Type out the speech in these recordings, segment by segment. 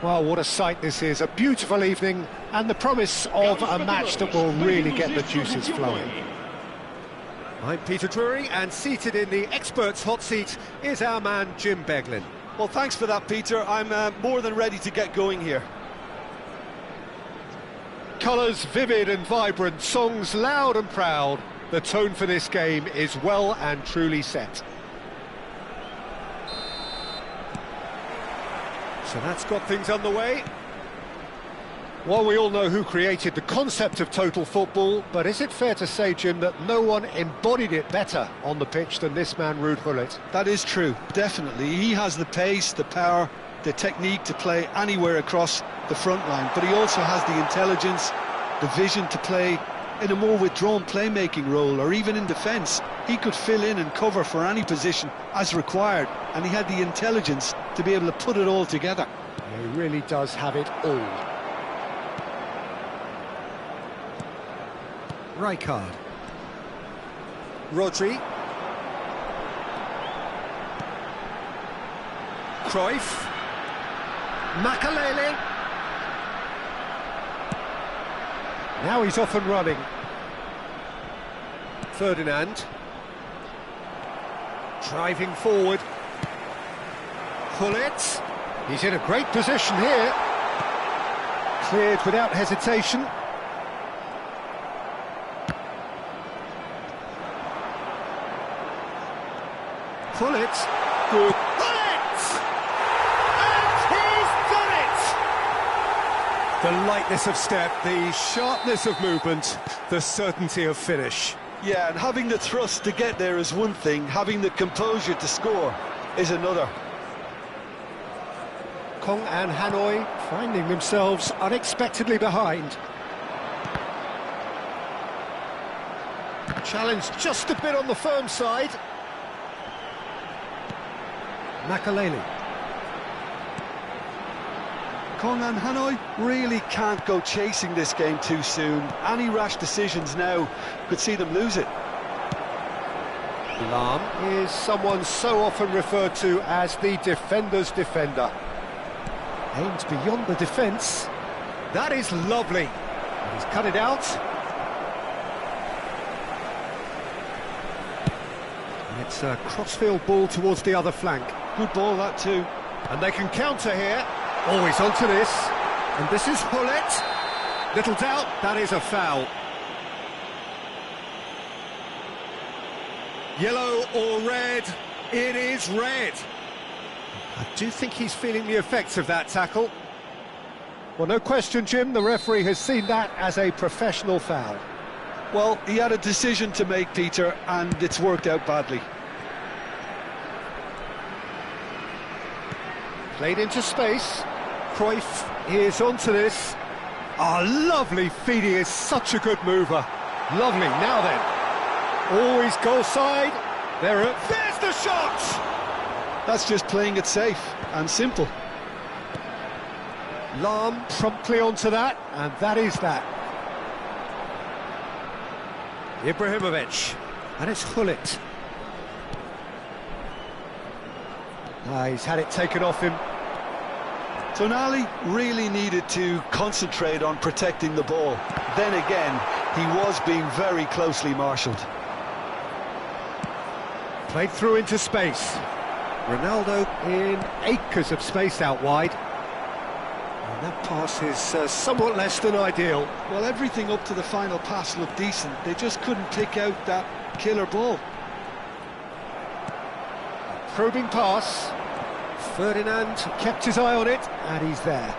Well, what a sight this is. A beautiful evening and the promise of a match that will really get the juices flowing. I'm Peter Drury, and seated in the experts' hot seat is our man Jim Beglin. Well, thanks for that, Peter. I'm more than ready to get going here. Colours vivid and vibrant, songs loud and proud. The tone for this game is well and truly set. So that's got things underway. Well, we all know who created the concept of total football, but is it fair to say, Jim, that no one embodied it better on the pitch than this man, Ruud Gullit? That is true, definitely. He has the pace, the power, the technique to play anywhere across the front line, but he also has the intelligence, the vision to play in a more withdrawn playmaking role, or even in defence. He could fill in and cover for any position as required, and he had the intelligence to be able to put it all together. He really does have it all. Rijkaard. Rodri. Cruyff. Makalele. Now he's off and running. Ferdinand. Driving forward. Gullit. He's in a great position here. Cleared without hesitation. Gullit. Good. Gullit! And he's done it! The lightness of step, the sharpness of movement, the certainty of finish. Yeah, and having the thrust to get there is one thing, having the composure to score is another. Kong and Hanoi finding themselves unexpectedly behind. Challenge just a bit on the firm side. Makalele. Kong and Hanoi really can't go chasing this game too soon. Any rash decisions now could see them lose it. Lam is someone so often referred to as the defender's defender. Aimed beyond the defence. That is lovely. He's cut it out. And it's a crossfield ball towards the other flank. Good ball, that too. And they can counter here. Always onto this. And this is Gullit. Little doubt, that is a foul. Yellow or red? It is red. I do think he's feeling the effects of that tackle. Well, no question, Jim, the referee has seen that as a professional foul. Well, he had a decision to make, Peter, and it's worked out badly. Played into space. Cruyff is onto this. Lovely feed, he is such a good mover. Lovely, now then. Always goal side. There's the shot! That's just playing it safe and simple. Lam promptly onto that, and that is that. Ibrahimovic, and it's Gullit. He's had it taken off him. Tonali really needed to concentrate on protecting the ball. Then again, he was being very closely marshalled. Played through into space. Ronaldo in acres of space out wide. And that pass is somewhat less than ideal. Well, everything up to the final pass looked decent. They just couldn't pick out that killer ball. Probing pass. Ferdinand kept his eye on it, and he's there.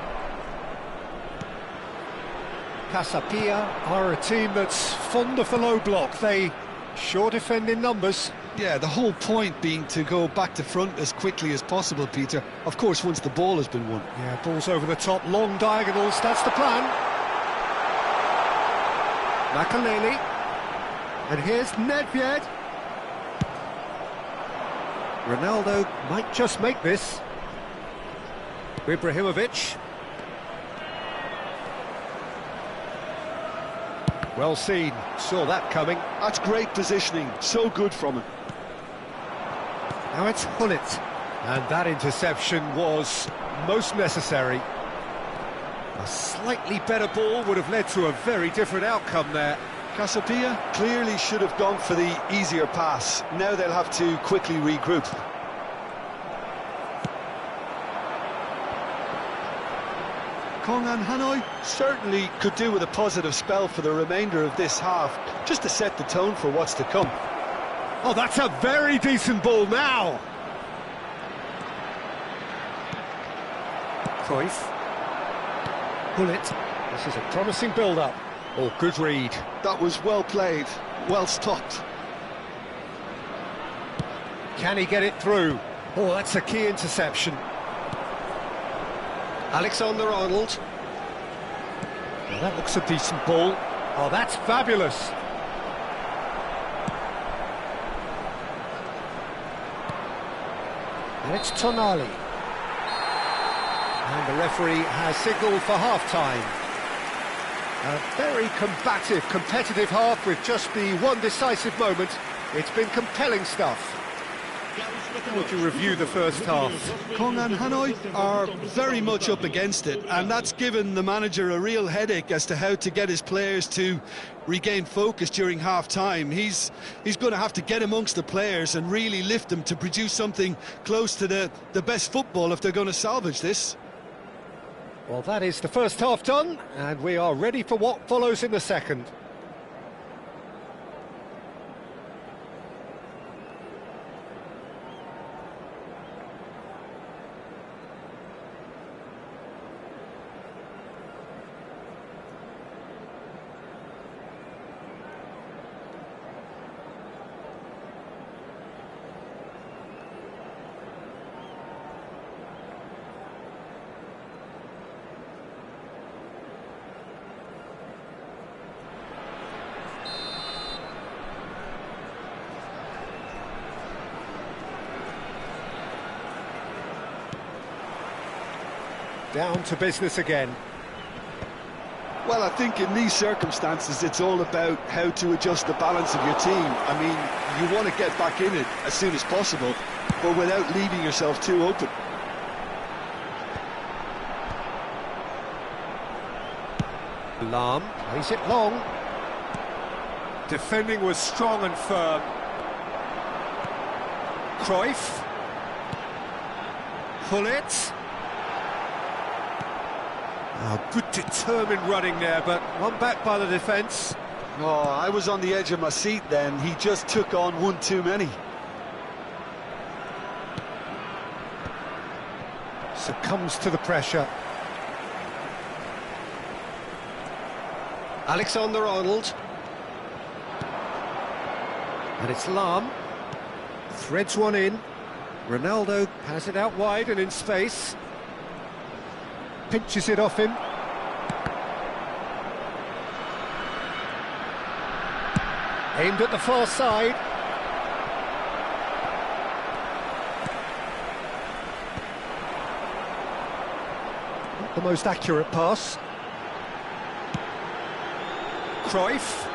Casapia are a team that's fond of the low block. They sure defend in numbers. Yeah, the whole point being to go back to front as quickly as possible, Peter. Of course, once the ball has been won. Yeah, balls over the top, long diagonals, that's the plan. Makalele. And here's Nedved. Ronaldo might just make this. Ibrahimovic. Well seen, saw that coming. That's great positioning, so good from him. Now it's Gullit. And that interception was most necessary. A slightly better ball would have led to a very different outcome there. Casapia clearly should have gone for the easier pass. Now they'll have to quickly regroup. Kong and Hanoi certainly could do with a positive spell for the remainder of this half, just to set the tone for what's to come. Oh, that's a very decent ball now. Cruyff. Gullit. This is a promising build-up. Oh, good read. That was well played, well stopped. Can he get it through? Oh, that's a key interception. Alexander-Arnold. Well, that looks a decent ball. Oh, that's fabulous. And it's Tonali. And the referee has signalled for half-time. A very combative, competitive half with just the one decisive moment. It's been compelling stuff. How would you review the first half? Kong and Hanoi are very much up against it, and that's given the manager a real headache as to how to get his players to regain focus during half-time. He's going to have to get amongst the players and really lift them to produce something close to the best football if they're going to salvage this. Well, that is the first half done, and we are ready for what follows in the second. Down to business again. Well, I think in these circumstances it's all about how to adjust the balance of your team. I mean, you want to get back in it as soon as possible, but without leaving yourself too open. Lahm plays it long. Defending was strong and firm. Cruyff. Hullet. Oh, good determined running there, but one back by the defence. Oh, I was on the edge of my seat then. He just took on one too many. Succumbs to the pressure. Alexander-Arnold. And it's Lahm. Threads one in. Ronaldo has it out wide and in space. Pinches it off him. Aimed at the far side. Not the most accurate pass. Cruyff.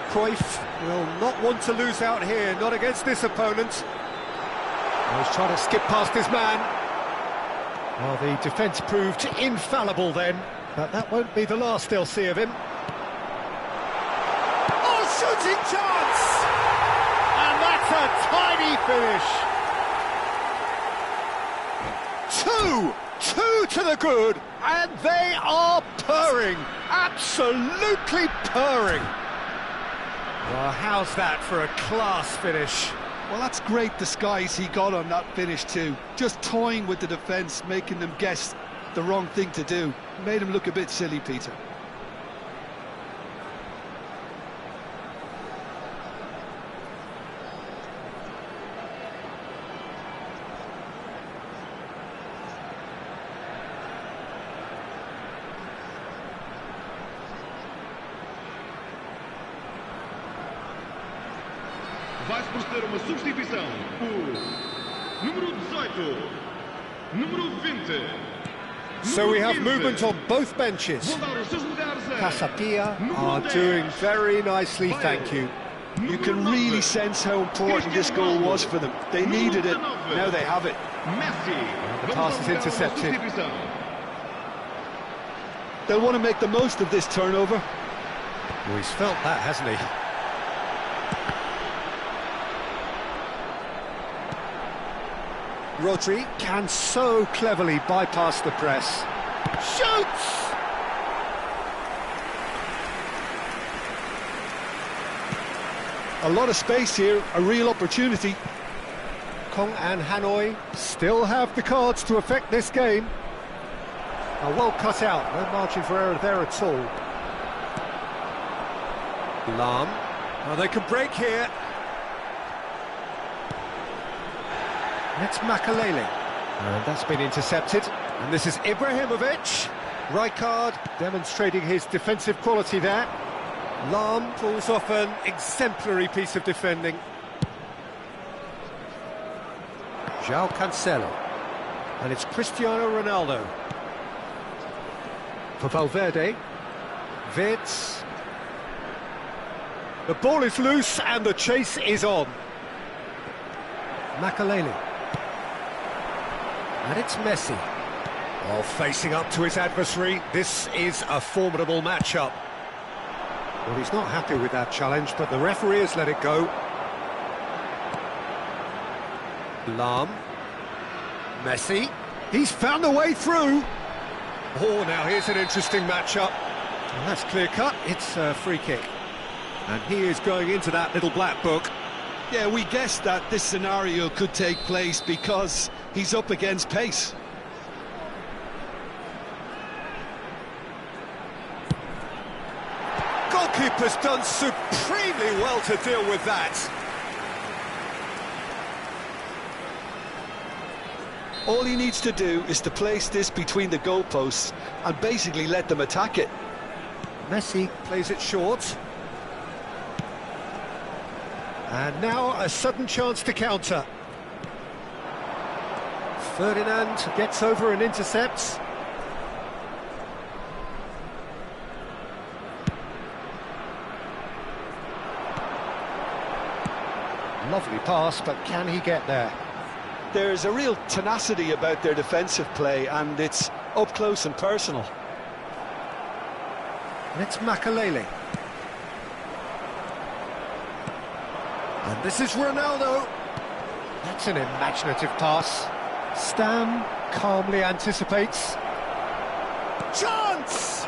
Cruyff will not want to lose out here, not against this opponent. He's trying to skip past his man. Well, the defence proved infallible then, but that won't be the last they'll see of him. Oh, shooting chance! And that's a tiny finish. Two to the good, and they are purring, absolutely purring. Well, how's that for a class finish? Well, that's great disguise he got on that finish too. Just toying with the defence, making them guess the wrong thing to do. Made him look a bit silly, Peter. Vai-se proceder uma substituição por número 18, número 20. So we have movement on both benches. Casapia are doing very nicely, thank you. You can really sense how important this goal was for them. They needed it, now they have it. The pass is intercepted. They'll want to make the most of this turnover. Well, he's felt that, hasn't he? Rodri can so cleverly bypass the press. Shoots! A lot of space here, a real opportunity. Kong and Hanoi still have the cards to affect this game. Well cut out, no margin for error there at all. Lahm. Oh, they can break here. That's Makalele. And that's been intercepted. And this is Ibrahimovic. Right card, demonstrating his defensive quality there. Lahm pulls off an exemplary piece of defending. João Cancelo. And it's Cristiano Ronaldo. For Valverde. Wirtz. The ball is loose and the chase is on. Makelele. And it's Messi. Oh, facing up to his adversary, this is a formidable matchup. Well, he's not happy with that challenge, but the referee has let it go. Lahm. Messi. He's found the way through. Oh, now here's an interesting matchup. And that's clear-cut, it's a free kick. And he is going into that little black book. Yeah, we guessed that this scenario could take place because he's up against pace. Goalkeeper's done supremely well to deal with that. All he needs to do is to place this between the goalposts and basically let them attack it. Messi plays it short. And now a sudden chance to counter. Ferdinand gets over and intercepts. Lovely pass, but can he get there? There's a real tenacity about their defensive play, and it's up close and personal. And it's Makelele. And this is Ronaldo. That's an imaginative pass. Stam calmly anticipates. Chance!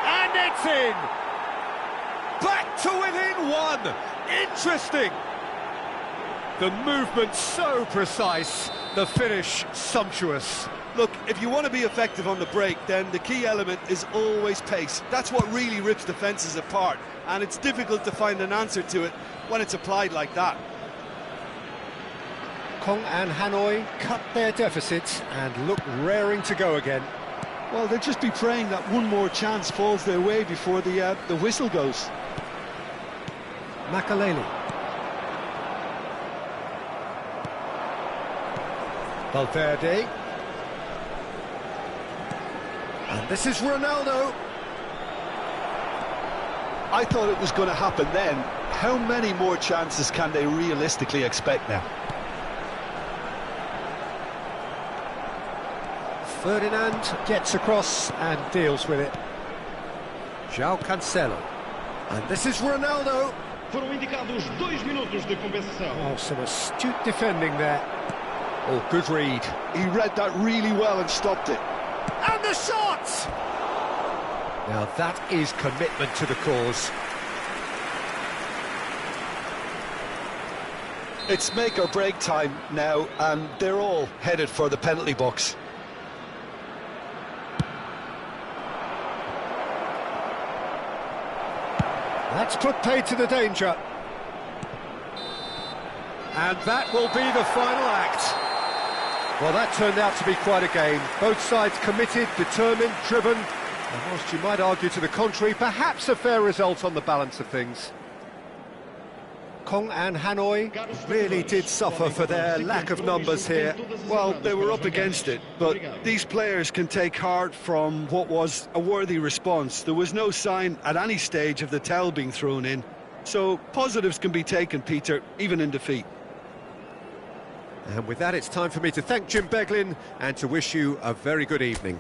And it's in! Back to within one! Interesting! The movement so precise, the finish sumptuous. Look, if you want to be effective on the break, then the key element is always pace. That's what really rips defences apart, and it's difficult to find an answer to it when it's applied like that. Kong and Hanoi cut their deficit and look raring to go again. Well, they'll just be praying that one more chance falls their way before the whistle goes. Makelele. Valverde. And this is Ronaldo. I thought it was going to happen then. How many more chances can they realistically expect now? Ferdinand gets across and deals with it. João Cancelo. And this is Ronaldo. Foram indicados 2 minutos de compensação. Oh, some astute defending there. Oh, good read. He read that really well and stopped it. And the shot! Now that is commitment to the cause. It's make or break time now, and they're all headed for the penalty box. That's put paid to the danger. And that will be the final act. Well, that turned out to be quite a game. Both sides committed, determined, driven. And whilst you might argue to the contrary, perhaps a fair result on the balance of things. Kong and Hanoi really did suffer for their lack of numbers here. Well, they were up against it, but these players can take heart from what was a worthy response. There was no sign at any stage of the towel being thrown in. So positives can be taken, Peter, even in defeat. And with that, it's time for me to thank Jim Beglin and to wish you a very good evening.